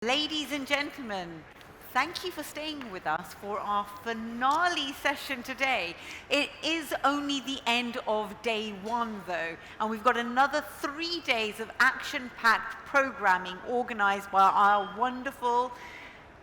Ladies and gentlemen, thank you for staying with us for our finale session today. It is only the end of day one though, and we've got another 3 days of action-packed programming organized by our wonderful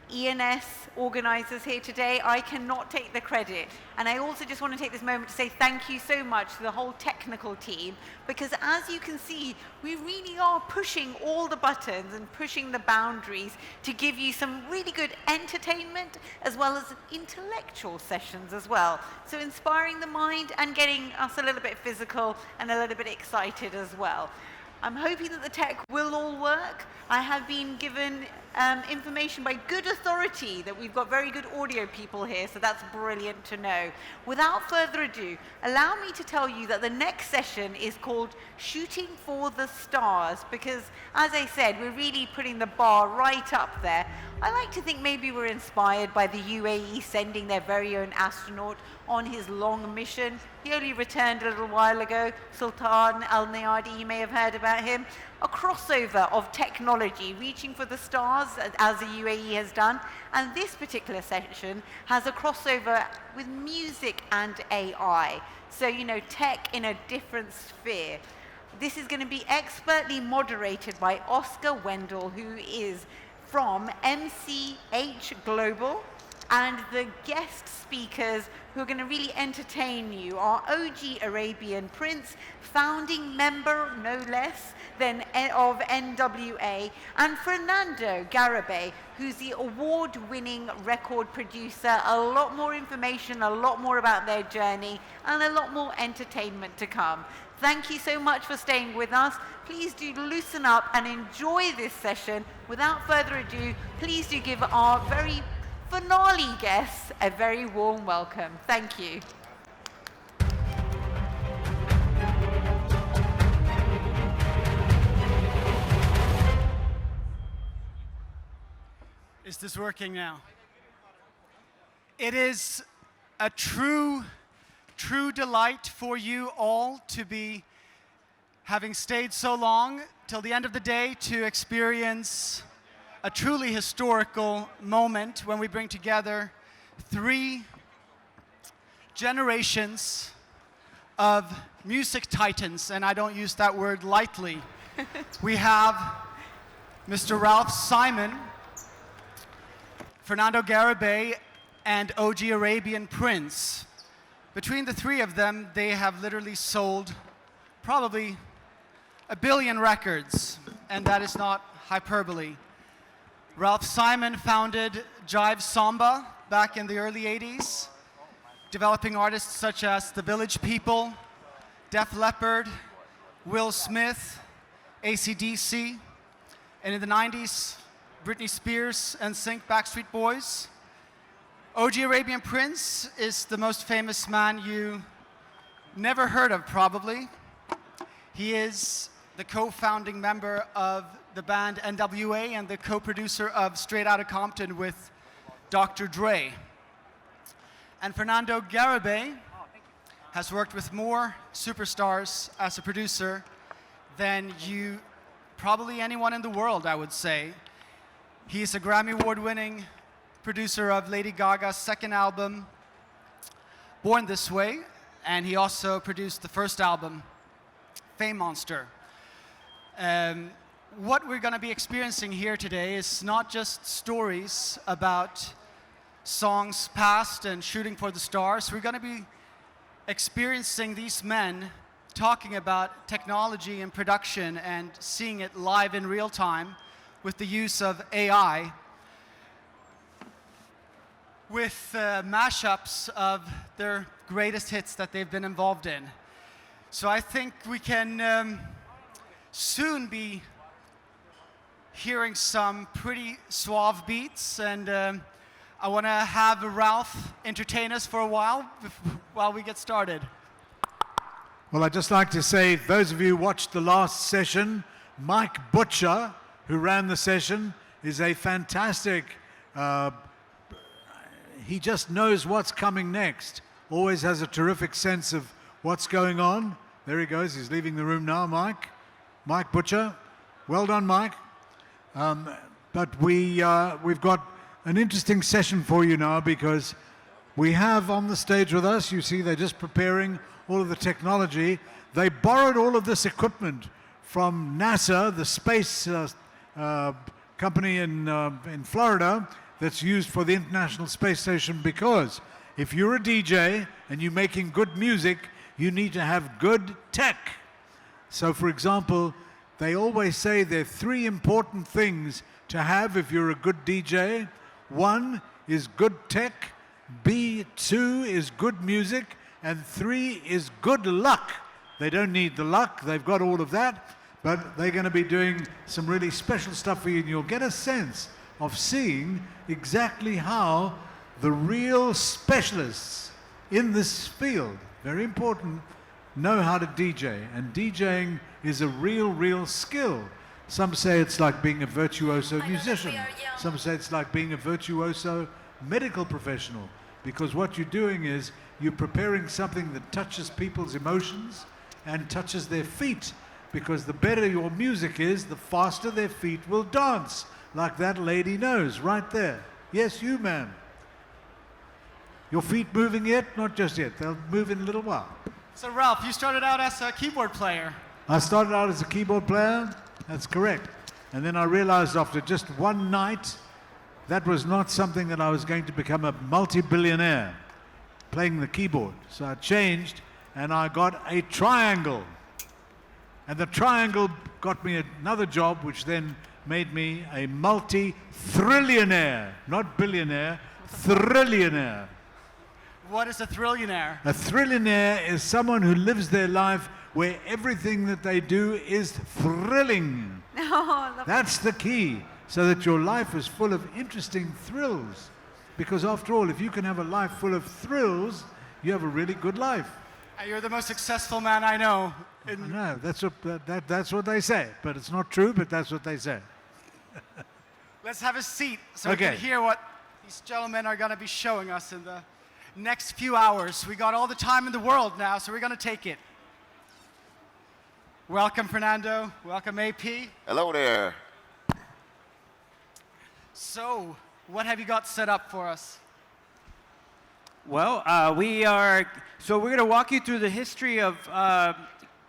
ENS organizers here today. I cannot take the credit. And I also just want to take this moment to say thank you so much to the whole technical team, because as you can see, we really are pushing all the buttons and pushing the boundaries to give you some really good entertainment as well as intellectual sessions as well. So inspiring the mind and getting us a little bit physical and a little bit excited as well. I'm hoping that the tech will all work. I have been given information by good authority that we've got very good audio people here, so that's brilliant to know. Without further ado, allow me to tell you that the next session is called Shooting for the Stars, because, as I said, we're really putting the bar right up there. I like to think maybe we're inspired by the UAE sending their very own astronaut on his long mission. He only returned a little while ago, Sultan Al-Nayadi, you may have heard about him. A crossover of technology reaching for the stars, as the UAE has done, and this particular session has a crossover with music and AI. So, you know, tech in a different sphere. This is going to be expertly moderated by Oscar Wendell, who is from MCH Global, and the guest speakers who are going to really entertain you are OG Arabian Prince, founding member no less than of NWA, and Fernando Garibay, who's the award-winning record producer. A lot more information, a lot more about their journey, and a lot more entertainment to come. Thank you so much for staying with us. Please do loosen up and enjoy this session. Without further ado, please do give our very finale guests a very warm welcome. Thank you. Is this working now? It is a true delight for you all to be having stayed so long till the end of the day to experience a truly historical moment when we bring together 3 generations of music titans, and I don't use that word lightly. We have Mr. Ralph Simon, Fernando Garibay, and OG Arabian Prince. Between the 3 of them, they have literally sold probably 1 billion records, and that is not hyperbole. Ralph Simon founded Jive Samba back in the early 80s, developing artists such as The Village People, Def Leppard, Will Smith, AC/DC, and in the 90s, Britney Spears, NSYNC, Backstreet Boys. OG Arabian Prince is the most famous man you never heard of, probably. He is the co-founding member of the band NWA and the co-producer of Straight Outta Compton with Dr. Dre. And Fernando Garibay has worked with more superstars as a producer than probably anyone in the world, I would say. He's a Grammy Award-winning producer of Lady Gaga's second album, Born This Way, and he also produced the first album, Fame Monster. What we're going to be experiencing here today is not just stories about songs past and shooting for the stars. We're going to be experiencing these men talking about technology and production and seeing it live in real time with the use of AI, with mashups of their greatest hits that they've been involved in. So I think we can soon be hearing some pretty suave beats, and I want to have Ralph entertain us for a while we get started. Well, I'd just like to say, those of you who watched the last session, Mike Butcher, who ran the session, is a fantastic, he just knows what's coming next. Always has a terrific sense of what's going on. There he goes, he's leaving the room now, Mike. Mike Butcher. Well done, Mike. But we've got an interesting session for you now because we have on the stage with us, you see, they're just preparing all of the technology. They borrowed all of this equipment from NASA, the space company in Florida that's used for the International Space Station, because if you're a DJ and you're making good music, you need to have good tech. So, for example, they always say there are three important things to have if you're a good DJ. One is good tech, two is good music, and three is good luck. They don't need the luck, they've got all of that, but they're going to be doing some really special stuff for you, and you'll get a sense of seeing exactly how the real specialists in this field, very important, know how to DJ. And DJing is a real skill. Some say it's like being a virtuoso musician. Some say it's like being a virtuoso medical professional, because what you're doing is you're preparing something that touches people's emotions and touches their feet, because the better your music is, the faster their feet will dance, like that lady knows right there. Yes, you, ma'am. Your feet moving yet? Not just yet. They'll move in a little while. So Ralph, you started out as a keyboard player. I started out as a keyboard player. That's correct. And then I realized after just one night, that was not something that I was going to become a multi-billionaire playing the keyboard. So I changed and I got a triangle. And the triangle got me another job, which then made me a multi-thrillionaire, not billionaire, thrillionaire. What is a thrillionaire? A thrillionaire is someone who lives their life where everything that they do is thrilling. That's the key, so that your life is full of interesting thrills. Because after all, if you can have a life full of thrills, you have a really good life. You're the most successful man I know. No, that's what they say. But it's not true, but that's what they say. Let's have a seat so we can hear what these gentlemen are going to be showing us in the next few hours. We got all the time in the world now, so we're going to take it. Welcome, Fernando. Welcome, AP. Hello there. So, what have you got set up for us? Well, we're going to walk you through the history of the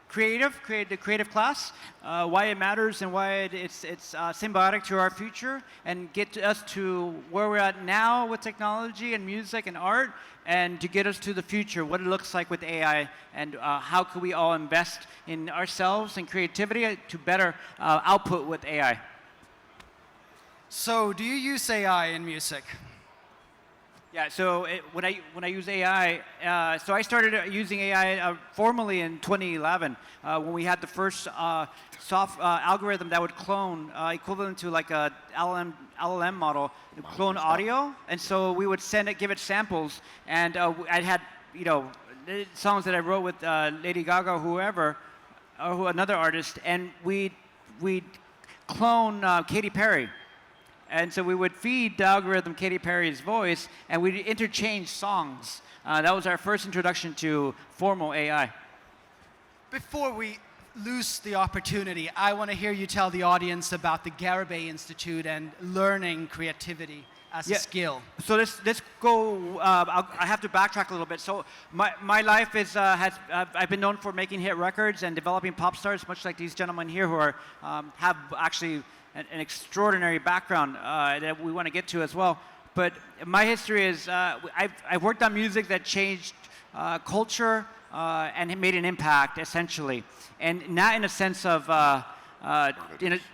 creative class, why it matters and why it's symbiotic to our future, and get us to where we're at now with technology and music and art, and to get us to the future, what it looks like with AI, and how can we all invest in ourselves and creativity to better output with AI. So, do you use AI in music? Yeah, so when I use AI, so I started using AI formally in 2011 when we had the first algorithm that would clone equivalent to like a LLM model, clone audio, and so we would give it samples, and I had songs that I wrote with Lady Gaga or whoever, or another artist, and we'd clone Katy Perry. And so we would feed the algorithm Katy Perry's voice, and we'd interchange songs. That was our first introduction to formal AI. Before we lose the opportunity, I want to hear you tell the audience about the Garibay Institute and learning creativity as a skill. So let's go. I have to backtrack a little bit. So my life is I've been known for making hit records and developing pop stars, much like these gentlemen here who are have actually an extraordinary background that we want to get to as well. But my history is I've worked on music that changed culture and made an impact, essentially. And not in a sense of,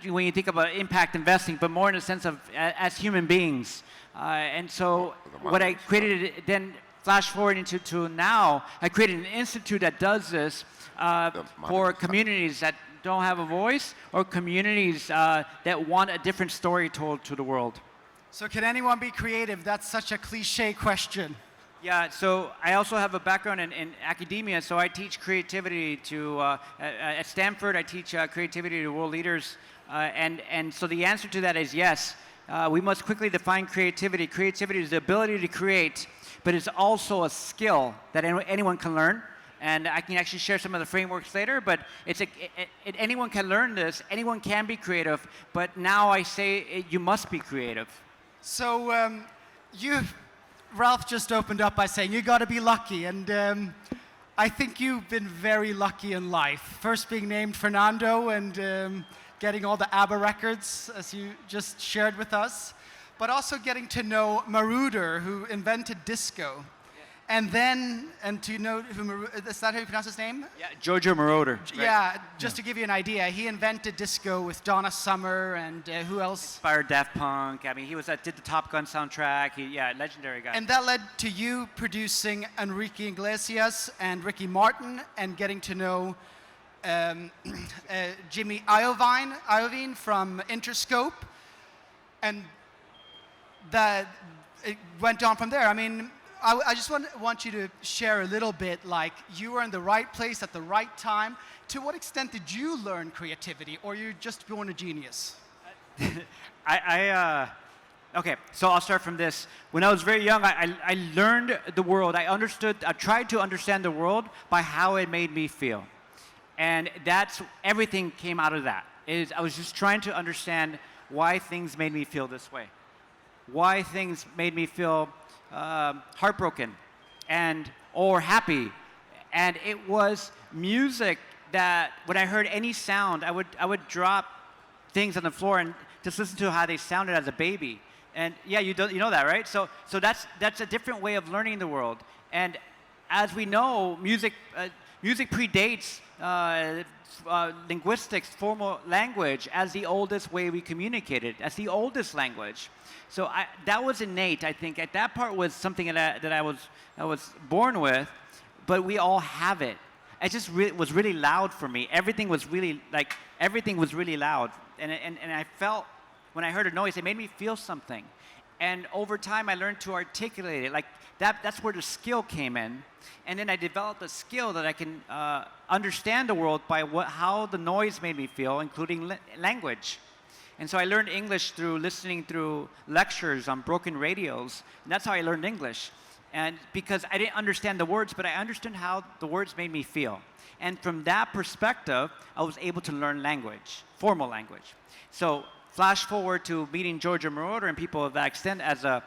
when you think about impact investing, but more in a sense of as human beings. And so what I created, then flash forward into now, I created an institute that does this for communities that don't have a voice, or communities that want a different story told to the world. So can anyone be creative? That's such a cliche question. Yeah, so I also have a background in academia, so I teach creativity to, at Stanford, I teach creativity to world leaders, and so the answer to that is yes. We must quickly define creativity. Creativity is the ability to create, but it's also a skill that anyone can learn. And I can actually share some of the frameworks later, but anyone can learn this, anyone can be creative, but now I say you must be creative. So Ralph just opened up by saying you got to be lucky, and I think you've been very lucky in life. First being named Fernando and getting all the ABBA records, as you just shared with us, but also getting to know Marauder, who invented disco. And then, to know is that how you pronounce his name? Yeah, Giorgio Moroder. Yeah, just to give you an idea, he invented disco with Donna Summer and who else? Inspired Daft Punk. I mean, he did the Top Gun soundtrack. Legendary guy. And that led to you producing Enrique Iglesias and Ricky Martin and getting to know Jimmy Iovine from Interscope. And that it went on from there. I mean, I just want you to share a little bit, like, you were in the right place at the right time. To what extent did you learn creativity, or you're just born a genius? Okay, so I'll start from this. When I was very young, I learned the world. I tried to understand the world by how it made me feel. And everything came out of that. I was just trying to understand why things made me feel this way. Why things made me feel heartbroken or happy. And it was music that when I heard any sound, I would drop things on the floor and just listen to how they sounded as a baby. And yeah, you know that, right? So that's a different way of learning the world. And as we know, music predates linguistics, formal language, as the oldest way we communicated, as the oldest language. So that was innate, I think. That part was something that I was born with, but we all have it. It just was really loud for me. Everything was really loud, and I felt when I heard a noise, it made me feel something. And over time, I learned to articulate it. Like that's where the skill came in. And then I developed a skill that I can understand the world by how the noise made me feel, including language. And so I learned English through listening through lectures on broken radios. And that's how I learned English. And because I didn't understand the words, but I understood how the words made me feel. And from that perspective, I was able to learn language, formal language. So flash forward to meeting Giorgio Moroder and people of that extent as a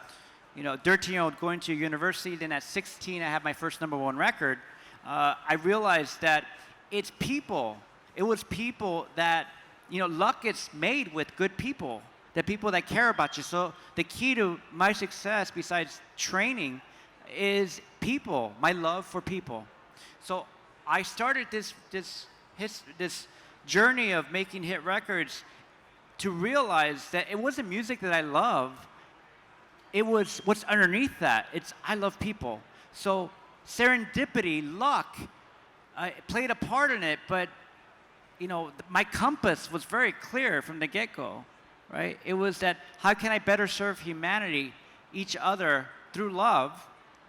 13-year-old going to university. Then at 16, I have my first #1 record. I realized that it's people. It was people that, luck is made with good people, the people that care about you. So the key to my success, besides training, is people, my love for people. So I started this journey of making hit records to realize that it wasn't music that I love. It was what's underneath that. I love people. So serendipity, luck, played a part in it, but my compass was very clear from the get-go, right? It was that how can I better serve humanity, each other, through love,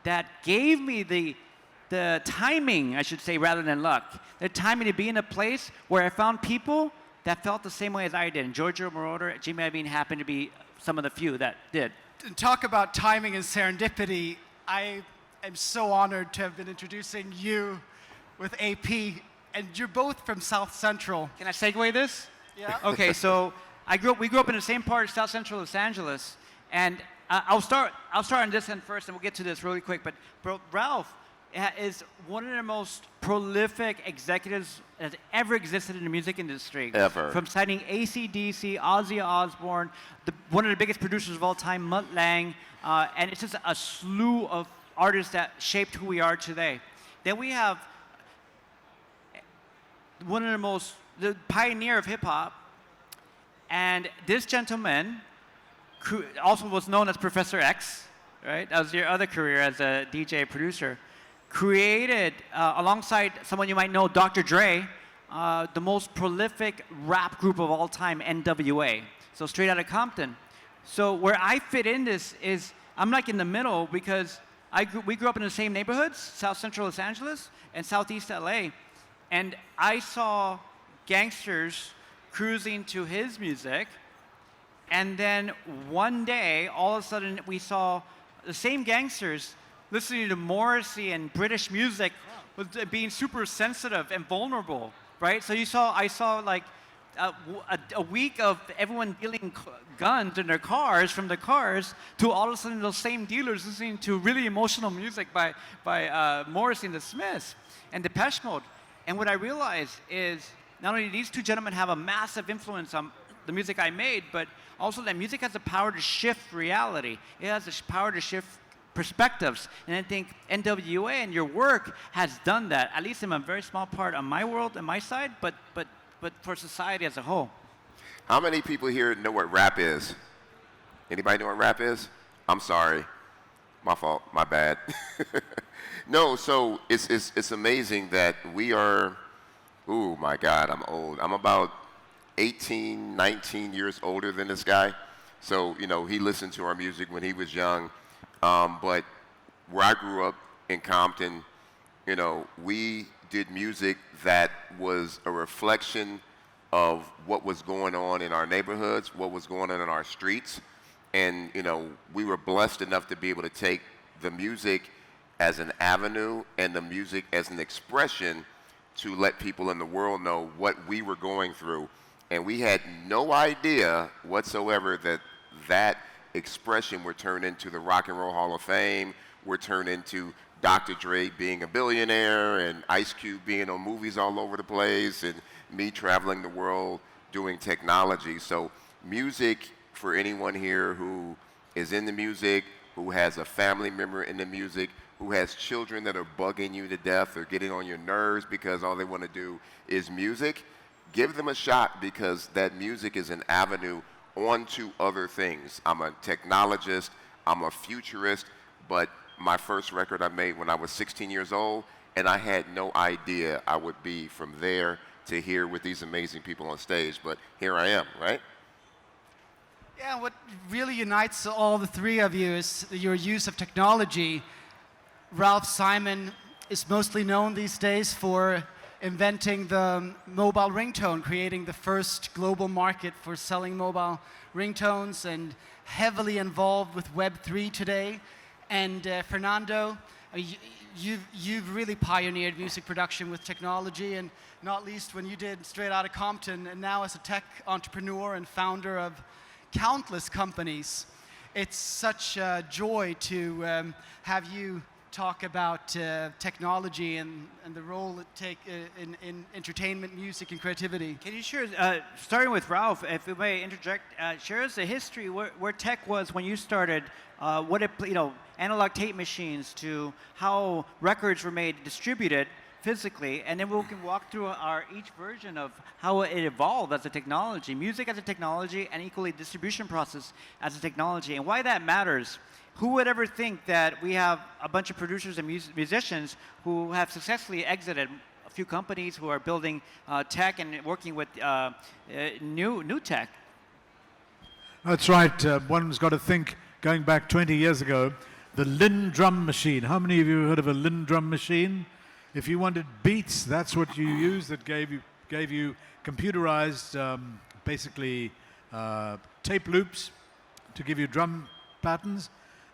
that gave me the timing, I should say, rather than luck. The timing to be in a place where I found people that felt the same way as I did. And Giorgio Moroder, Jimmy Iovine happened to be some of the few that did. Talk about timing and serendipity. I am so honored to have been introducing you with AP, and you're both from South Central. Can I segue this? Yeah. Okay, so we grew up in the same part of South Central Los Angeles, and I'll start on this end first, and we'll get to this really quick. But Ralph is one of the most prolific executives that ever existed in the music industry. Ever. From signing AC/DC, Ozzy Osbourne, one of the biggest producers of all time, Mutt Lange, and it's just a slew of artists that shaped who we are today. Then we have the pioneer of hip hop, and this gentleman also was known as Professor X, right? That was your other career as a DJ producer. Created, alongside someone you might know, Dr. Dre, the most prolific rap group of all time, NWA. So straight out of Compton. So where I fit in this is, I'm like in the middle because we grew up in the same neighborhoods, South Central Los Angeles and Southeast LA. And I saw gangsters cruising to his music. And then one day, all of a sudden, we saw the same gangsters listening to Morrissey and British music was being super sensitive and vulnerable, right? So I saw like a week of everyone dealing guns in their cars, from their cars, to all of a sudden those same dealers listening to really emotional music by Morrissey and the Smiths and Depeche Mode. And what I realized is not only these two gentlemen have a massive influence on the music I made, but also that music has the power to shift reality. It has the power to shift perspectives. And I think NWA and your work has done that, at least in a very small part on my world and my side, but for society as a whole. How many people here know what rap is? Anybody know what rap is? I'm sorry. My fault. My bad. No, so it's amazing that we are, ooh, my God, I'm old. I'm about 18, 19 years older than this guy. So, you know, he listened to our music when he was young. But where I grew up in Compton, you know, we did music that was a reflection of what was going on in our neighborhoods, what was going on in our streets. And, you know, we were blessed enough to be able to take the music as an avenue and the music as an expression to let people in the world know what we were going through. And we had no idea whatsoever that that expression would turn into the Rock and Roll Hall of Fame, would turn into Dr. Dre being a billionaire and Ice Cube being on movies all over the place and me traveling the world doing technology. So music, for anyone here who is in the music, who has a family member in the music, who has children that are bugging you to death or getting on your nerves because all they want to do is music, give them a shot, because that music is an avenue onto other things. I'm a technologist, I'm a futurist, but my first record I made when I was 16 years old, and I had no idea I would be from there to here with these amazing people on stage, but here I am, right? Yeah, what really unites all the three of you is your use of technology. Ralph Simon is mostly known these days for inventing the mobile ringtone, creating the first global market for selling mobile ringtones, and heavily involved with Web3 today. And Fernando, you've really pioneered music production with technology, and not least when you did Straight Outta Compton, and now as a tech entrepreneur and founder of countless companies. It's such a joy to have you talk about technology and the role it takes in entertainment, music, and creativity. Can you share, starting with Ralph, if you may interject, share us the history where tech was when you started, what it, you know, analog tape machines to how records were made, distributed physically, and then we can walk through each version of how it evolved as a technology, music as a technology, and equally distribution process as a technology, and why that matters. Who would ever think that we have a bunch of producers and musicians who have successfully exited a few companies who are building tech and working with new tech? That's right. One's got to think, going back 20 years ago, the Linn drum machine. How many of you heard of a Linn drum machine? If you wanted beats, that's what you used. That gave you computerized, basically tape loops to give you drum patterns.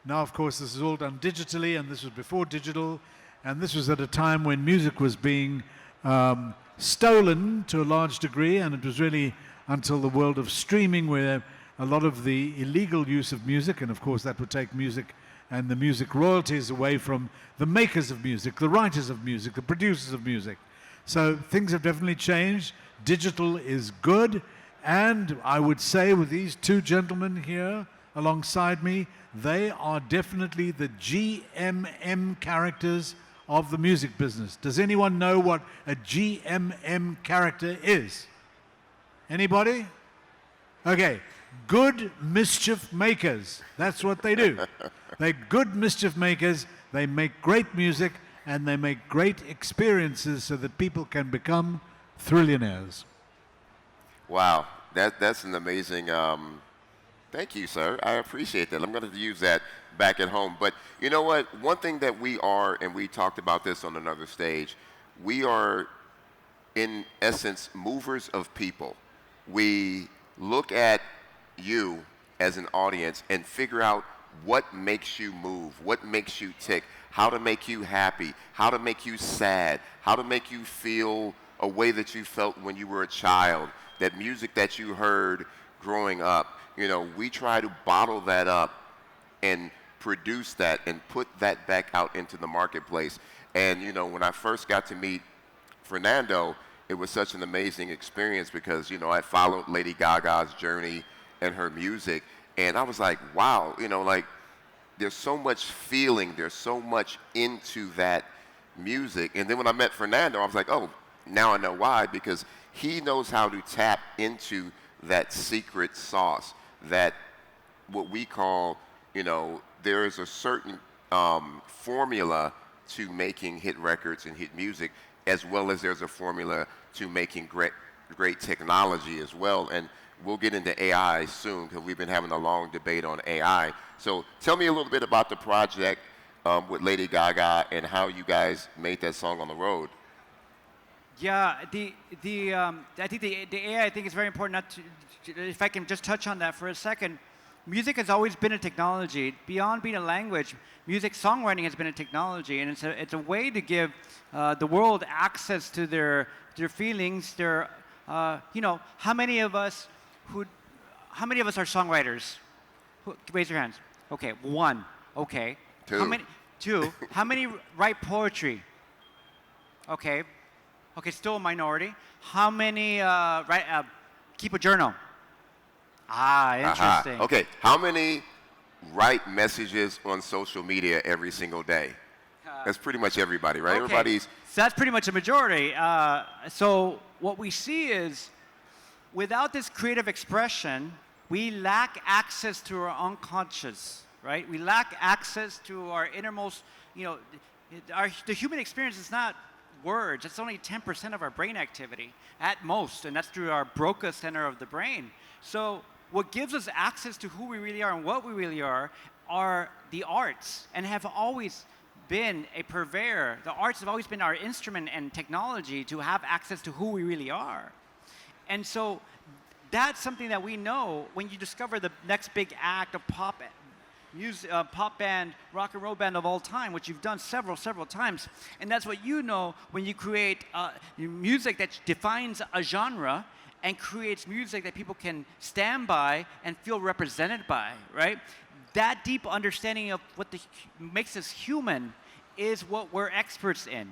Now, of course, this is all done digitally, and this was before digital, and this was at a time when music was being stolen to a large degree, and it was really until the world of streaming where a lot of the illegal use of music, and of course that would take music and the music royalties away from the makers of music, the writers of music, the producers of music. So things have definitely changed. Digital is good, and I would say with these two gentlemen here alongside me, they are definitely the GMM characters of the music business. Does anyone know what a GMM character is? Anybody? Okay, good mischief makers. That's what they do. They're good mischief makers. They make great music, and they make great experiences so that people can become trillionaires. Wow, that's an amazing, thank you, sir. I appreciate that. I'm going to use that back at home. But you know what? One thing that we are, and we talked about this on another stage, we are, in essence, movers of people. We look at you as an audience and figure out what makes you move, what makes you tick, how to make you happy, how to make you sad, how to make you feel a way that you felt when you were a child, that music that you heard growing up. You know, we try to bottle that up and produce that and put that back out into the marketplace. And, you know, when I first got to meet Fernando, it was such an amazing experience because, you know, I followed Lady Gaga's journey and her music, and I was like, wow, you know, like, there's so much feeling, there's so much into that music. And then when I met Fernando, I was like, oh, now I know why, because he knows how to tap into that secret sauce, that what we call, you know, there is a certain formula to making hit records and hit music, as well as there's a formula to making great technology as well. And we'll get into AI soon because we've been having a long debate on AI. So tell me a little bit about the project with Lady Gaga and how you guys made that song on the road. Yeah, I think the AI I think is very important. Not to, if I can just touch on that for a second, music has always been a technology. Beyond being a language, music songwriting has been a technology, and it's a way to give the world access to their feelings. Their you know, how many of us are songwriters? Raise your hands. Okay, one. Okay. Two. How many? Two. How many write poetry? Okay. Okay, still a minority. How many keep a journal? Ah, interesting. Aha. Okay, how many write messages on social media every single day? That's pretty much everybody, right? Okay. Everybody's. So that's pretty much a majority. So what we see is, without this creative expression, we lack access to our unconscious, right? We lack access to our innermost, you know, the human experience is not words. It's only 10% of our brain activity at most, and that's through our Broca center of the brain. So what gives us access to who we really are and what we really are the arts, and have always been a purveyor. The arts have always been our instrument and technology to have access to who we really are. And so that's something that we know when you discover the next big act of pop music, pop band, rock and roll band of all time, which you've done several times. And that's what you know when you create music that defines a genre and creates music that people can stand by and feel represented by, right? That deep understanding of what makes us human is what we're experts in.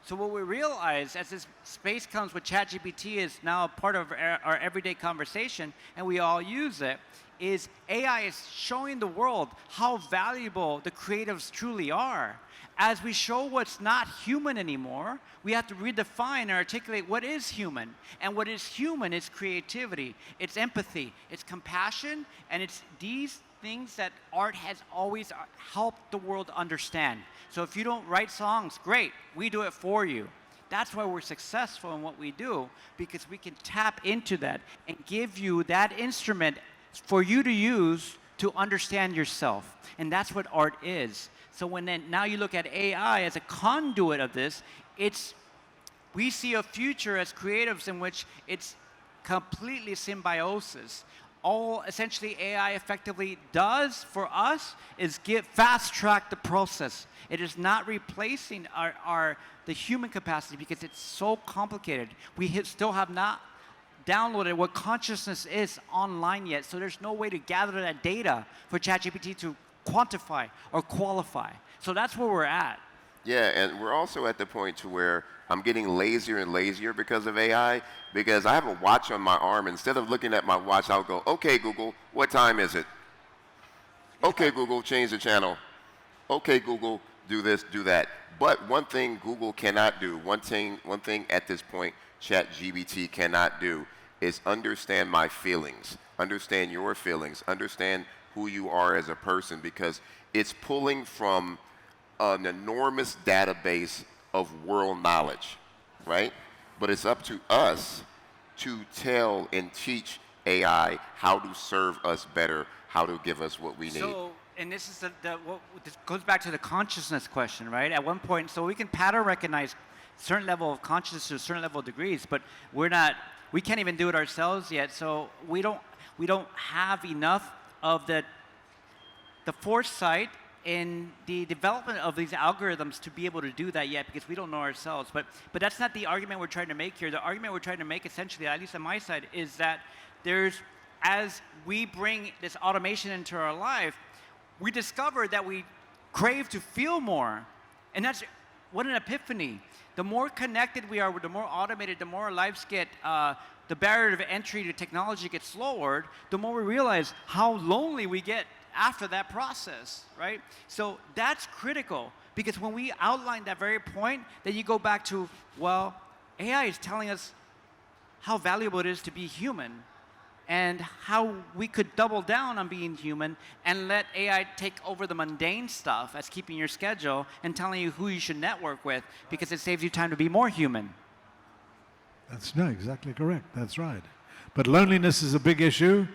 So what we realize as this space comes with ChatGPT is now a part of our everyday conversation, and we all use it, is AI is showing the world how valuable the creatives truly are. As we show what's not human anymore, we have to redefine and articulate what is human. And what is human is creativity, it's empathy, it's compassion, and it's these things that art has always helped the world understand. So if you don't write songs, great, we do it for you. That's why we're successful in what we do, because we can tap into that and give you that instrument for you to use to understand yourself. And that's what art is. So now you look at AI as a conduit of this, we see a future as creatives in which it's completely symbiosis. All essentially AI effectively does for us is fast track the process. It is not replacing the human capacity because it's so complicated. We still have not downloaded what consciousness is online yet, so there's no way to gather that data for ChatGPT to quantify or qualify. So that's where we're at. Yeah, and we're also at the point to where I'm getting lazier and lazier because of AI, because I have a watch on my arm. Instead of looking at my watch, I'll go, okay, Google, what time is it? Okay, Google, change the channel. Okay, Google, do this, do that. But one thing Google cannot do, one thing at this point ChatGPT cannot do, is understand my feelings, understand your feelings, understand who you are as a person, because it's pulling from an enormous database of world knowledge, right? But it's up to us to tell and teach AI how to serve us better, how to give us what we need. So, and this is this goes back to the consciousness question, right? At one point, so we can pattern recognize certain level of consciousness to a certain level of degrees, but we can't even do it ourselves yet. So we don't have enough of the the foresight in the development of these algorithms to be able to do that yet, because we don't know ourselves. But that's not the argument we're trying to make here. The argument we're trying to make, essentially, at least on my side, is that as we bring this automation into our life, we discover that we crave to feel more. And that's what an epiphany. The more connected we are, the more automated, the more our lives get, the barrier of entry to technology gets lowered, the more we realize how lonely we get after that process, right? So that's critical, because when we outline that very point, then you go back to, well, AI is telling us how valuable it is to be human, and how we could double down on being human and let AI take over the mundane stuff as keeping your schedule and telling you who you should network with, because it saves you time to be more human. That's exactly correct. That's right. But loneliness is a big issue,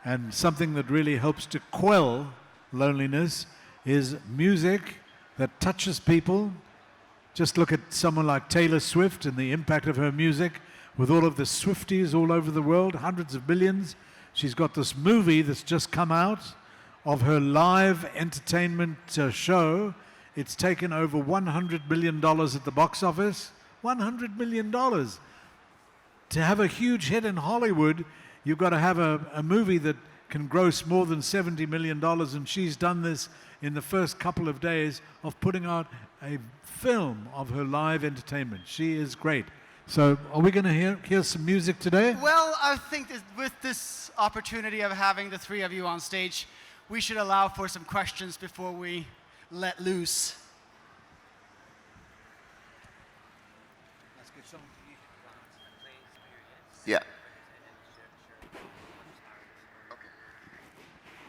and something that really helps to quell loneliness is music that touches people. Just look at someone like Taylor Swift and the impact of her music with all of the Swifties all over the world, hundreds of millions. She's got this movie that's just come out of her live entertainment show. It's taken over $100 million at the box office. $100 million. To have a huge hit in Hollywood, you've got to have a movie that can gross more than $70 million, and she's done this in the first couple of days of putting out a film of her live entertainment. She is great. So are we going to hear some music today? Well, I think with this opportunity of having the three of you on stage, we should allow for some questions before we let loose. Yeah.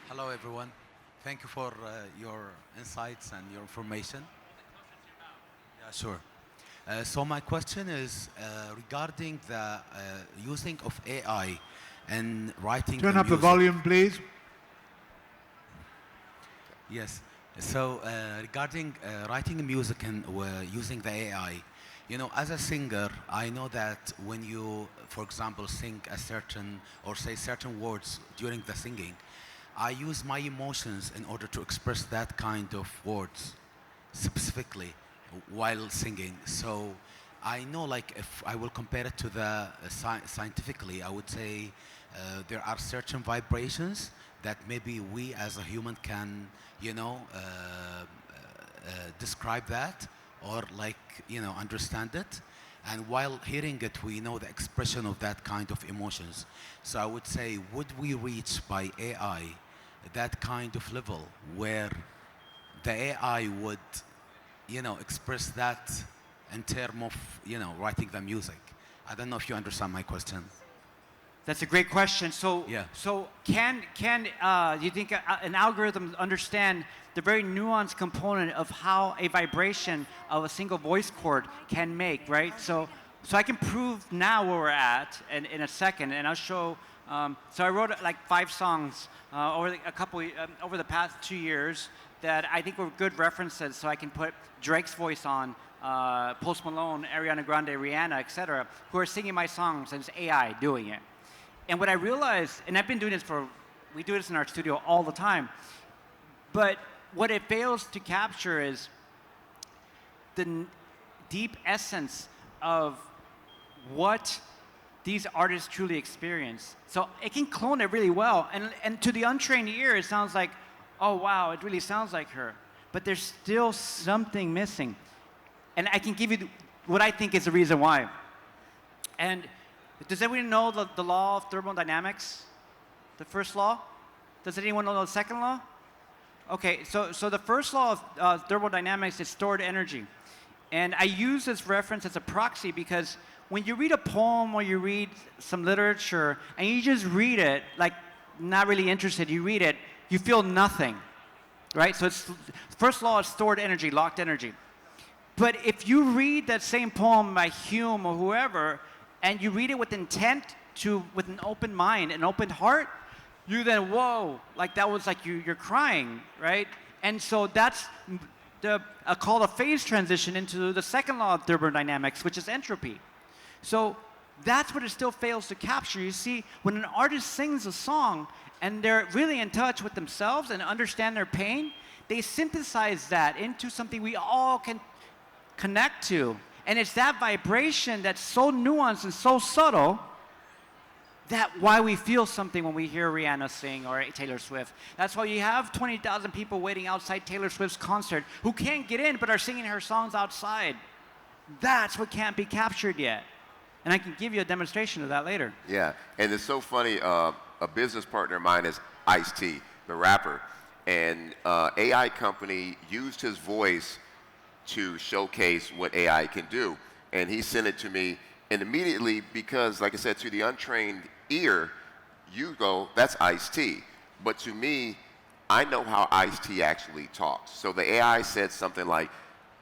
Hello, everyone. Thank you for your insights and your information. Yeah, sure. So my question is regarding the using of AI and writing. Turn up the volume, please. Yes. So regarding writing music and using the AI, you know, as a singer, I know that when you, for example, sing a certain or say certain words during the singing, I use my emotions in order to express that kind of words specifically while singing. So I know, like, if I will compare it to the scientifically, I would say there are certain vibrations that maybe we as a human can, you know, describe that or, like, you know, understand it. And while hearing it, we know the expression of that kind of emotions. So I would say, would we reach by AI that kind of level where the AI would, you know, express that in terms of, you know, writing the music? I don't know if you understand my question. That's a great question. So, Yeah. so can you think an algorithm understand the very nuanced component of how a vibration of a single voice chord can make, right? So I can prove now where we're at in a second, and I'll show. So I wrote like 5 songs over the past 2 years that I think were good references. So I can put Drake's voice on, Post Malone, Ariana Grande, Rihanna, etc., who are singing my songs, and it's AI doing it. And what I realized, and I've been doing this we do this in our studio all the time, but what it fails to capture is the deep essence of what these artists truly experience. So it can clone it really well, and to the untrained ear, it sounds like, oh wow, it really sounds like her. But there's still something missing. And I can give you what I think is the reason why. And does anyone know the law of thermodynamics? The first law? Does anyone know the second law? Okay, so the first law of thermodynamics is stored energy. And I use this reference as a proxy because when you read a poem or you read some literature and you just read it, like not really interested, you read it, you feel nothing, right? So the first law is stored energy, locked energy. But if you read that same poem by Hume or whoever, and you read it with intent, with an open mind, an open heart, you then, whoa, like that was like you're crying, right? And so that's called a phase transition into the second law of thermodynamics, which is entropy. So That's what it still fails to capture. You see, when an artist sings a song and they're really in touch with themselves and understand their pain, they synthesize that into something we all can connect to. And it's that vibration that's so nuanced and so subtle that why we feel something when we hear Rihanna sing or Taylor Swift. That's why you have 20,000 people waiting outside Taylor Swift's concert who can't get in but are singing her songs outside. That's what can't be captured yet. And I can give you a demonstration of that later. Yeah, and it's so funny, a business partner of mine is Ice-T, the rapper, and AI company used his voice to showcase what AI can do. And he sent it to me, and immediately, because like I said, to the untrained ear, you go, that's Ice-T. But to me, I know how Ice-T actually talks. So the AI said something like,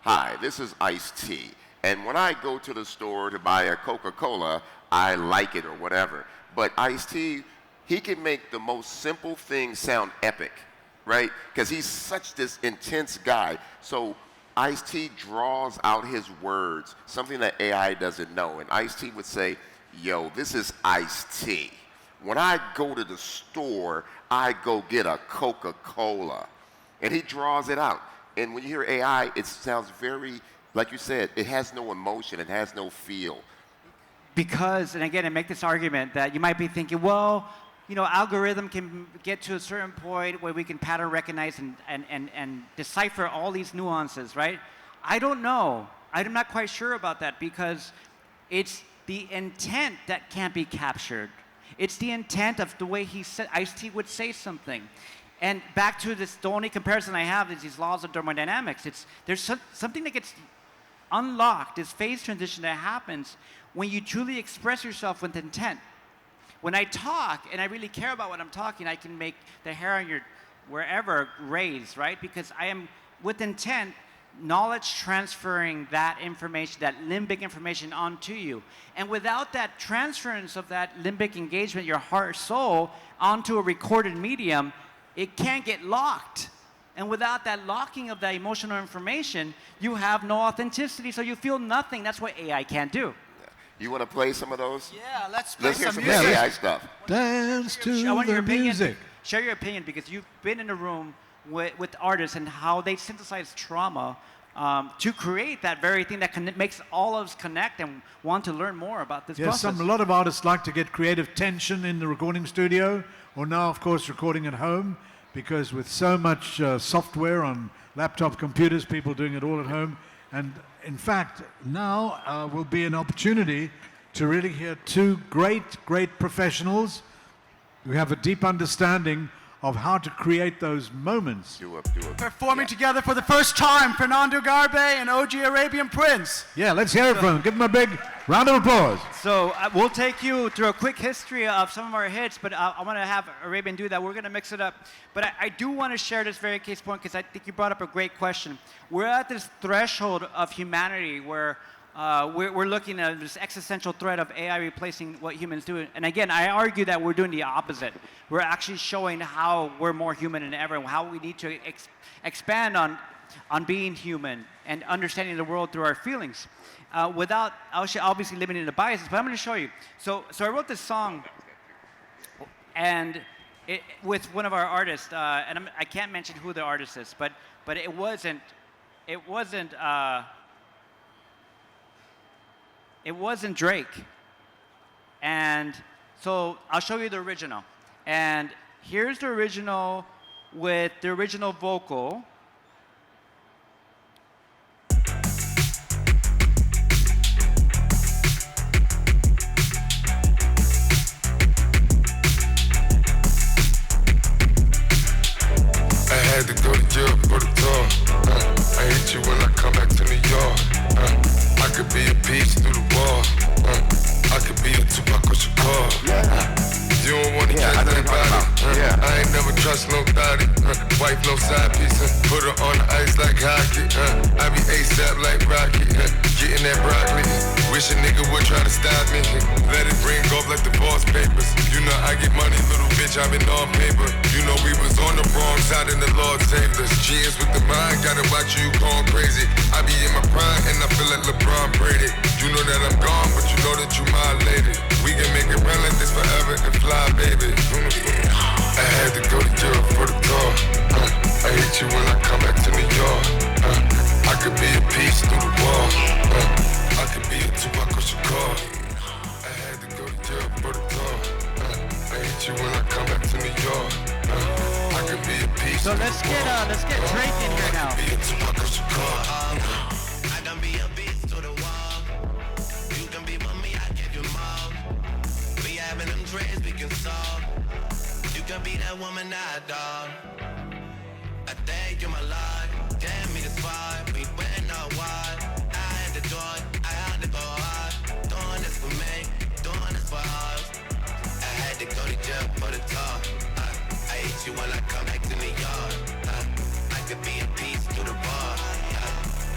"Hi, this is Ice-T. And when I go to the store to buy a Coca-Cola, I like it," or whatever. But Ice-T, he can make the most simple thing sound epic, right? Because he's such this intense guy. So Ice-T draws out his words, something that AI doesn't know. And Ice-T would say, "Yo, this is Ice-T. When I go to the store, I go get a Coca-Cola." And he draws it out. And when you hear AI, it sounds very, like you said, it has no emotion, it has no feel. Because, and again, I make this argument that you might be thinking, well, you know, algorithm can get to a certain point where we can pattern recognize and decipher all these nuances, right? I don't know. I'm not quite sure about that because it's the intent that can't be captured. It's the intent of the way he said, Ice-T would say something. And back to this, the only comparison I have is these laws of thermodynamics. There's something that gets unlocked, this phase transition that happens when you truly express yourself with intent. When I talk and I really care about what I'm talking, I can make the hair on your wherever raise, right? Because I am, with intent, knowledge transferring that information, that limbic information onto you. And without that transference of that limbic engagement, your heart, soul, onto a recorded medium, it can't get locked. And without that locking of that emotional information, you have no authenticity, so you feel nothing. That's what AI can't do. You want to play some of those? Yeah, let's play Let's hear some some music. AI stuff. Dance to I want your the opinion. music. Share your opinion because you've been in a room with artists and how they synthesize trauma to create that very thing that makes all of us connect and want to learn more about this Yes, process. a lot of artists like to get creative tension in the recording studio, or now, of course, recording at home, because with so much software on laptop computers, people doing it all at home. And in fact, now will be an opportunity to really hear two great professionals who have a deep understanding of how to create those moments. Do it. Performing together for the first time, Fernando Garibay and OG Arabian Prince. Yeah, let's hear it from them. Give them a big round of applause. So we'll take you through a quick history of some of our hits, but I want to have Arabian do that. We're going to mix it up. But I do want to share this very case point because I think you brought up a great question. We're at this threshold of humanity where we're looking at this existential threat of AI replacing what humans do. And again, I argue that we're doing the opposite. We're actually showing how we're more human than ever, and how we need to expand on being human and understanding the world through our feelings. Without obviously limiting the biases, but I'm going to show you. So I wrote this song, and with one of our artists, and I can't mention who the artist is, but it wasn't Drake. And so I'll show you the original. And here's the original with the original vocal. I had to go to jail for the tour. I hate you when I come back to New York. I could be a piece through the wall. I could be a Tupac or Shakur. You You don't wanna Yeah, catch I know that what you're body. talking about. Yeah. I ain't never trust no thotty. Wife no side piece. Put her on the ice like hockey. I be ASAP like Rocky. Getting that broccoli. Wish a nigga would try to stop me. Let it ring off like the boss papers. You know I get money, little bitch, I've been on paper. You know we was on the wrong side and the Lord saved us. Cheers with the mind, gotta watch you going crazy. I be in my prime and I feel like LeBron Brady. You know that I'm gone, but you know that you my lady. We can make it run like this forever and fly, baby. I had to go to Europe for the tour. I hate you when I come back to New York. I could be a piece through the wall. I could be a Tupac or Shakur. I had to go to Europe for the tour. I hate you when I come back to New York. I could be a piece. So let's get Drake in here now. Be a Tupac or Shakur. I can be a beast to the wall. You can be with me, I give you more. We having them dreams we can solve. You can be that woman I adore. I thank you, my Lord. Damn me this far. We went out wide. I had to do it. I had to go hard. Doing this for me. Doing this for us. I had to go to jail for the talk. I hate you when I come back to New York. I could be a piece to the bar.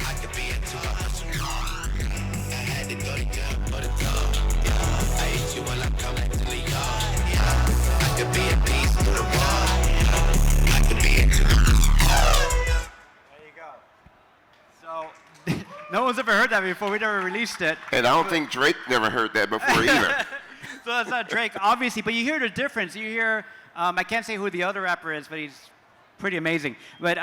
I could be a two. I had to go to jail for the talk. I hate you when I come back to New York. I could be a piece to the bar. I could be a two. There you go. So no one's ever heard that before. We never released it. And I don't think Drake never heard that before either. So that's not Drake, obviously, but you hear the difference. You hear, I can't say who the other rapper is, but he's pretty amazing. But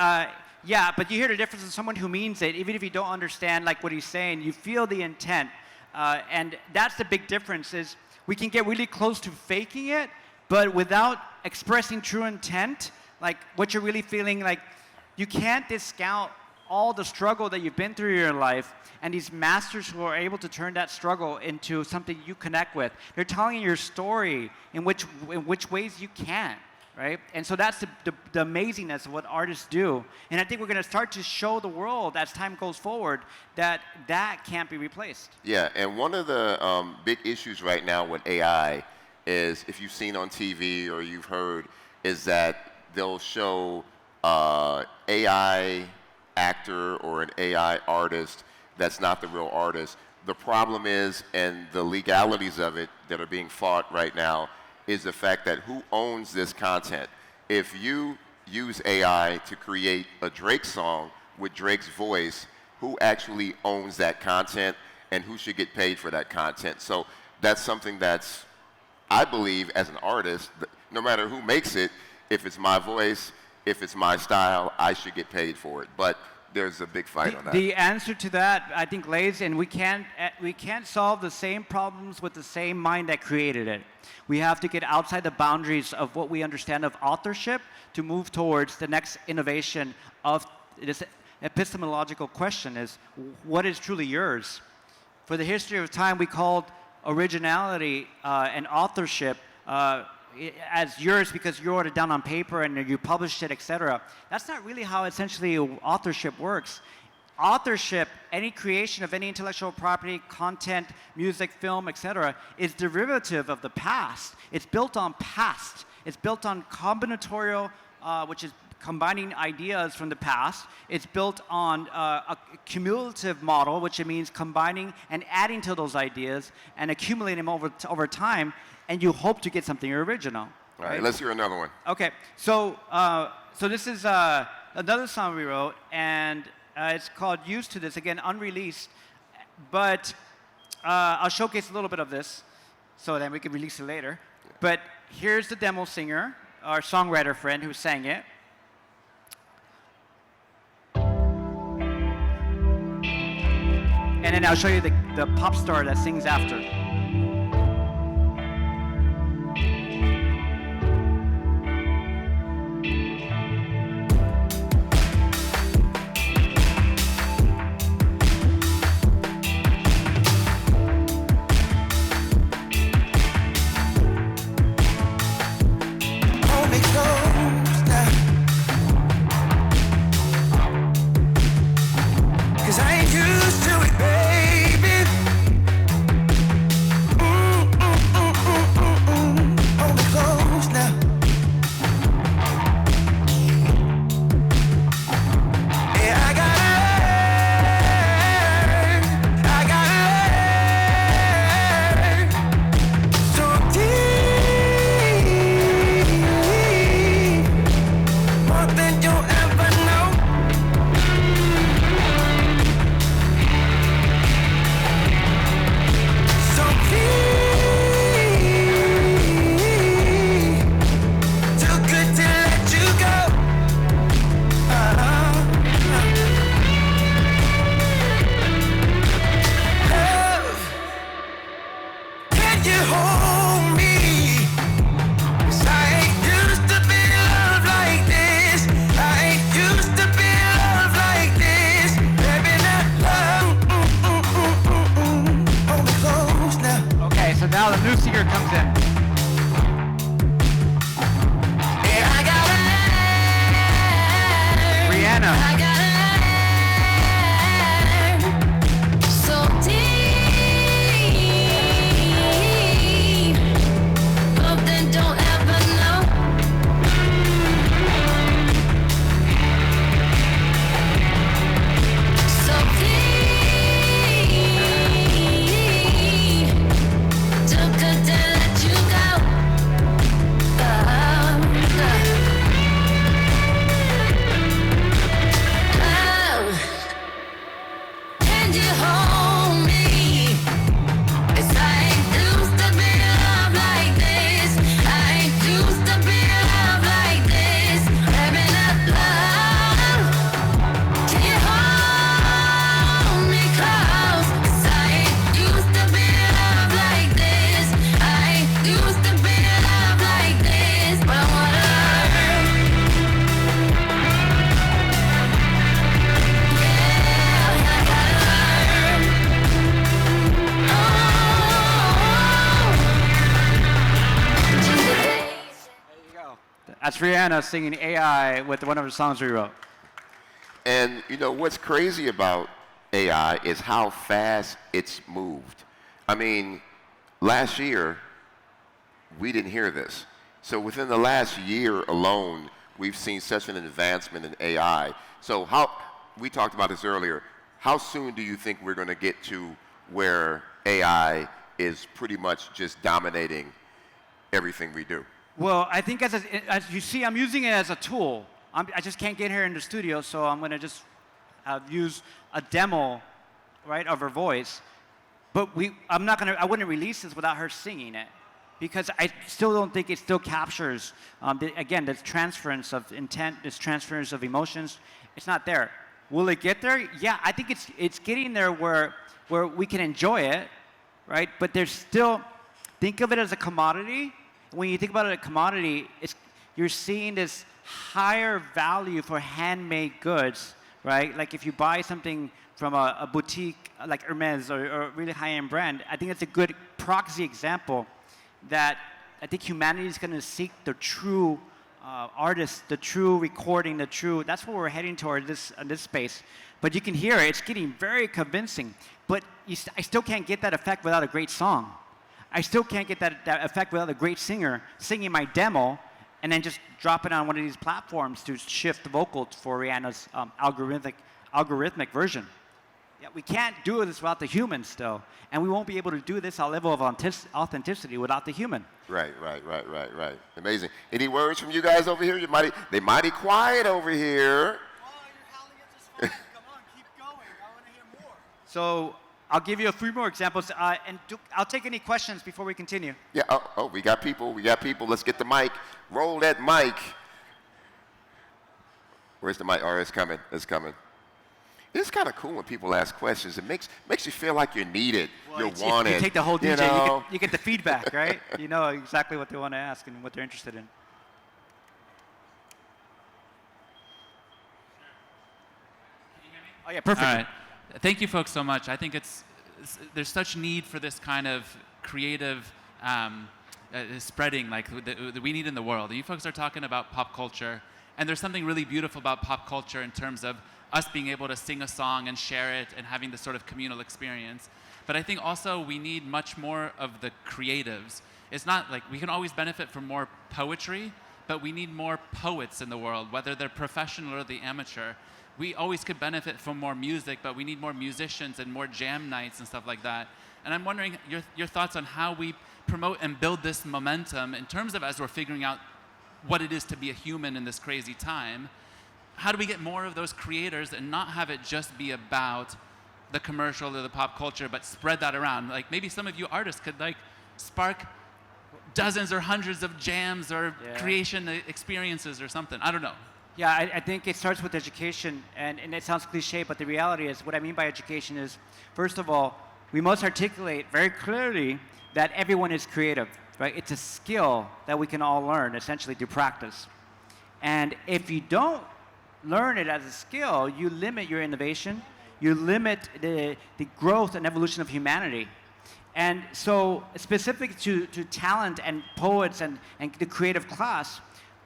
yeah, but you hear the difference in someone who means it, even if you don't understand like what he's saying, you feel the intent. And that's the big difference is we can get really close to faking it, but without expressing true intent, like what you're really feeling, like you can't discount all the struggle that you've been through in your life, and these masters who are able to turn that struggle into something you connect with. They're telling your story in which ways you can, right? And so that's the amazingness of what artists do. And I think we're going to start to show the world as time goes forward that that can't be replaced. Yeah, and one of the big issues right now with AI is, if you've seen on TV or you've heard, is that they'll show AI actor or an AI artist that's not the real artist. The problem is, and the legalities of it that are being fought right now, is the fact that who owns this content? If you use AI to create a Drake song with Drake's voice, who actually owns that content and who should get paid for that content? So that's something that's, I believe, as an artist, no matter who makes it, if it's my voice, if it's my style, I should get paid for it. But there's a big fight on that. The answer to that, I think, lays in we can't solve the same problems with the same mind that created it. We have to get outside the boundaries of what we understand of authorship to move towards the next innovation of this epistemological question is, what is truly yours? For the history of time, we called originality and authorship as yours because you wrote it down on paper and you published it, etc. That's not really how essentially authorship works. Authorship, any creation of any intellectual property, content, music, film, etc., is derivative of the past. It's built on past. It's built on combinatorial, which is combining ideas from the past. It's built on a cumulative model, which means combining and adding to those ideas and accumulating them over time, and you hope to get something original. All right, let's hear another one. Okay, so this is another song we wrote, and it's called Used to This, again, unreleased, but I'll showcase a little bit of this so then we can release it later. But here's the demo singer, our songwriter friend who sang it. And then I'll show you the pop star that sings after. singer comes in. Rihanna. So deep, but then don't ever know. So deep, took a day let you go. And you hold me. It's I ain't used to be loved like this. I ain't used to be loved like this. Living up love. Can you hold me close? 'Cause I ain't used to be loved like this. I ain't used to be loved like this. But I wanna learn. Yeah, I gotta learn. Oh, jingle days. There you go. That's Rihanna singing AI with one of her songs we wrote. And you know what's crazy about AI is how fast it's moved. I mean, last year we didn't hear this. So within the last year alone, we've seen such an advancement in AI. So we talked about this earlier. How soon do you think we're going to get to where AI is pretty much just dominating everything we do? Well, I think as you see, I'm using it as a tool. I just can't get her in the studio, so I'm going to just use a demo, right, of her voice. But I wouldn't release this without her singing it, because I still don't think it still captures, again, this transference of intent, this transference of emotions. It's not there. Will it get there? Yeah, I think it's getting there where we can enjoy it, right? But there's still, think of it as a commodity. When you think about it as a commodity, you're seeing this higher value for handmade goods, right? Like if you buy something from a boutique like Hermes or a really high-end brand, I think it's a good proxy example that I think humanity is going to seek the true artist, the true recording, that's where we're heading toward this space. But you can hear it, it's getting very convincing. But I still can't get that effect without a great song. I still can't get that effect without a great singer singing my demo and then just drop it on one of these platforms to shift the vocals for Rihanna's algorithmic version. Yeah, we can't do this without the human still. And we won't be able to do this at a level of authenticity without the human. Right. Amazing. Any words from you guys over here? They mighty quiet over here. Come on, keep going. I want to hear more. So I'll give you a few more examples, and I'll take any questions before we continue. Yeah. We got people. Let's get the mic. Roll that mic. Where's the mic? Oh, it's coming. It's kind of cool when people ask questions. It makes you feel like you're needed, you're wanted. You take the whole DJ, you know? you get the feedback, right? You know exactly what they want to ask and what they're interested in. Oh yeah, perfect. All right. Thank you folks so much. I think there's such need for this kind of creative spreading like that we need in the world. And you folks are talking about pop culture, and there's something really beautiful about pop culture in terms of us being able to sing a song and share it and having this sort of communal experience. But I think also we need much more of the creatives. It's not like we can always benefit from more poetry, but we need more poets in the world, whether they're professional or the amateur. We always could benefit from more music, but we need more musicians and more jam nights and stuff like that. And I'm wondering your thoughts on how we promote and build this momentum in terms of as we're figuring out what it is to be a human in this crazy time. How do we get more of those creators and not have it just be about the commercial or the pop culture, but spread that around? Like maybe some of you artists could like spark dozens or hundreds of jams or creation experiences or something. I don't know. Yeah, I think it starts with education, and it sounds cliche, but the reality is, what I mean by education is, first of all, we must articulate very clearly that everyone is creative, right? It's a skill that we can all learn, essentially, through practice. And if you don't learn it as a skill, you limit your innovation, you limit the growth and evolution of humanity. And so specific to talent and poets and the creative class,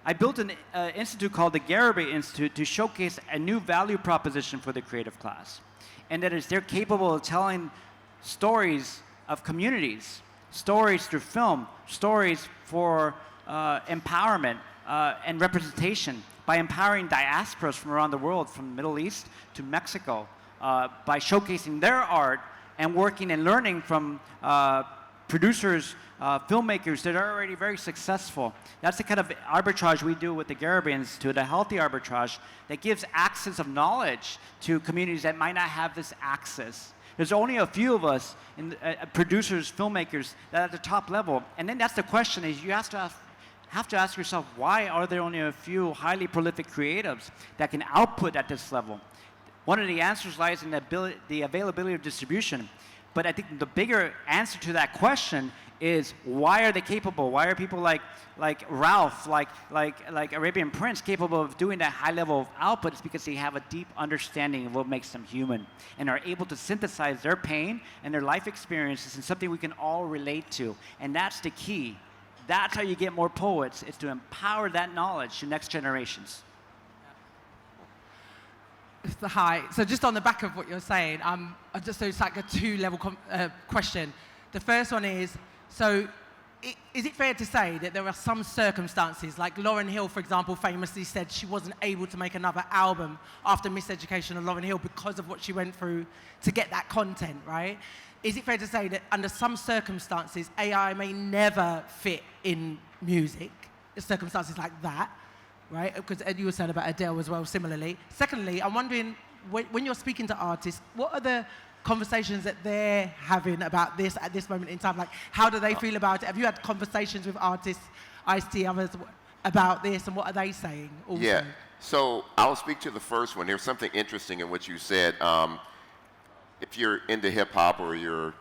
I built an institute called the Garibay Institute to showcase a new value proposition for the creative class. And that is they're capable of telling stories of communities, stories through film, stories for empowerment and representation by empowering diasporas from around the world, from the Middle East to Mexico, by showcasing their art and working and learning from producers, filmmakers that are already very successful. That's the kind of arbitrage we do with the Garibay Institute, a healthy arbitrage that gives access of knowledge to communities that might not have this access. There's only a few of us, producers, filmmakers, that are at the top level. And then that's the question is you have to ask yourself, why are there only a few highly prolific creatives that can output at this level? One of the answers lies in the availability of distribution. But I think the bigger answer to that question is, why are they capable? Why are people like Ralph, like Arabian Prince capable of doing that high level of output? It's because they have a deep understanding of what makes them human and are able to synthesize their pain and their life experiences in something we can all relate to. And that's the key. That's how you get more poets, is to empower that knowledge to next generations. Hi. So just on the back of what you're saying, so it's like a two-level question. The first one is, so is it fair to say that there are some circumstances, like Lauryn Hill, for example, famously said she wasn't able to make another album after Miseducation of Lauryn Hill because of what she went through to get that content, right? Is it fair to say that under some circumstances, AI may never fit in music, circumstances like that? Right, because you were saying about Adele as well, similarly. Secondly, I'm wondering, when you're speaking to artists, what are the conversations that they're having about this at this moment in time? Like, how do they feel about it? Have you had conversations with artists, Ice-T, others, about this, and what are they saying also? Yeah, so I'll speak to the first one. There's something interesting in what you said. If you're into hip-hop or you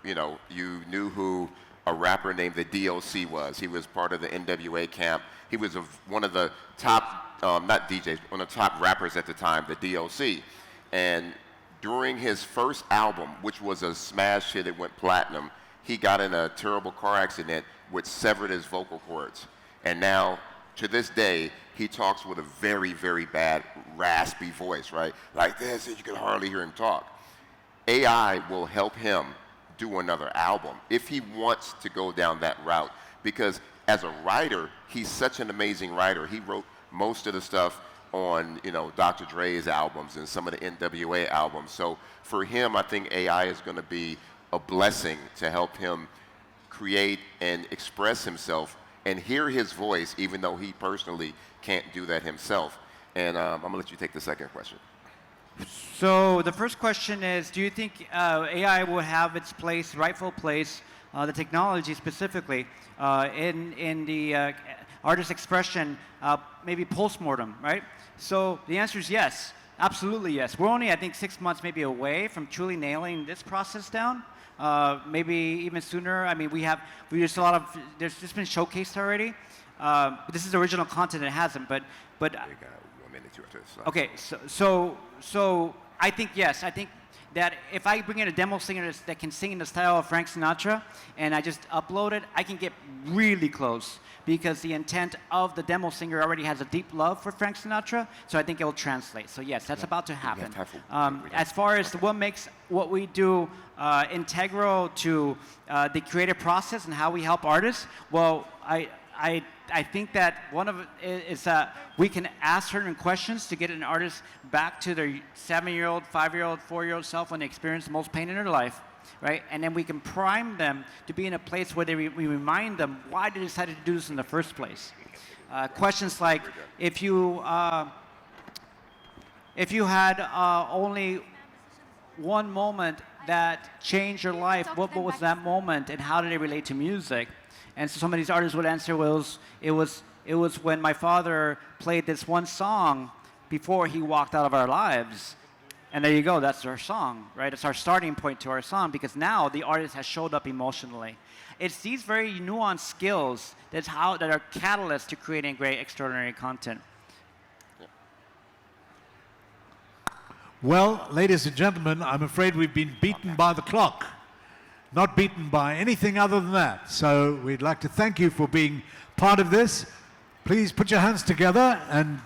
knew who a rapper named the DOC was. He was part of the NWA camp. He was one of the top, not DJs, one of the top rappers at the time, the DOC. And during his first album, which was a smash hit, it went platinum, he got in a terrible car accident which severed his vocal cords. And now, to this day, he talks with a very, very bad, raspy voice, right? Like this, and you can hardly hear him talk. AI will help him do another album if he wants to go down that route, because as a writer, he's such an amazing writer. He wrote most of the stuff on, Dr. Dre's albums and some of the NWA albums. So for him, I think AI is going to be a blessing to help him create and express himself and hear his voice, even though he personally can't do that himself. And I'm going to let you take the second question. So the first question is, do you think AI will have its place, rightful place, the technology specifically, in the artist expression, maybe post-mortem, right? So the answer is yes, absolutely yes. We're only, I think, 6 months maybe away from truly nailing this process down. Maybe even sooner. I mean, there's just been showcased already. This is original content, it hasn't, but. Okay, so I think yes. I think that if I bring in a demo singer that can sing in the style of Frank Sinatra, and I just upload it, I can get really close because the intent of the demo singer already has a deep love for Frank Sinatra. So I think it will translate. So yes, that's about to happen. As far as what makes what we do integral to the creative process and how we help artists, well, I think that one of it is that we can ask certain questions to get an artist back to their 7-year-old, 5-year-old, 4-year-old self when they experience the most pain in their life, right? And then we can prime them to be in a place where we remind them why they decided to do this in the first place. Questions like, if you had only one moment that changed your life, what was that moment, and how did it relate to music? And so some of these artists would answer, it was when my father played this one song before he walked out of our lives. And there you go, that's our song, right? It's our starting point to our song, because now the artist has showed up emotionally. It's these very nuanced skills that are catalysts to creating great, extraordinary content. Well, ladies and gentlemen, I'm afraid we've been beaten by the clock. not beaten by anything other than that. So we'd like to thank you for being part of this. Please put your hands together, and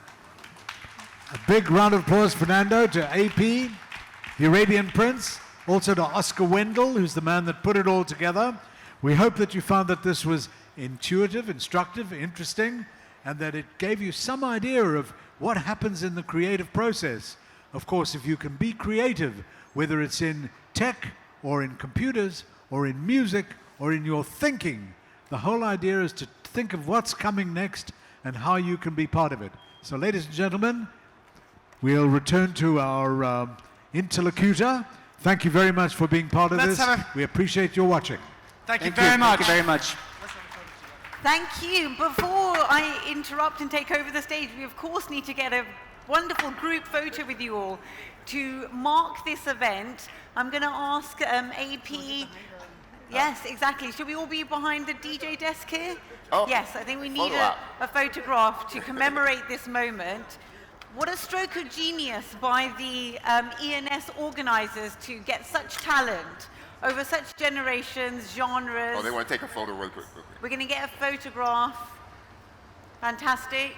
a big round of applause, Fernando, to AP, the Arabian Prince, also to Oscar Wendell, who's the man that put it all together. We hope that you found that this was intuitive, instructive, interesting, and that it gave you some idea of what happens in the creative process. Of course, if you can be creative, whether it's in tech or in computers or in music or in your thinking, the whole idea is to think of what's coming next and how you can be part of it. So, ladies and gentlemen, we'll return to our interlocutor. Thank you very much for being part of this. We appreciate your watching. Thank you very much. Thank you very much. Thank you. Before I interrupt and take over the stage, we of course need to get a wonderful group photo with you all. To mark this event, I'm going to ask AP. Yes, exactly. Should we all be behind the DJ desk here? Oh, yes, I think we need a photograph to commemorate this moment. What a stroke of genius by the ENS organizers to get such talent over such generations, genres. Oh, they want to take a photo real quick. We're going to get a photograph. Fantastic.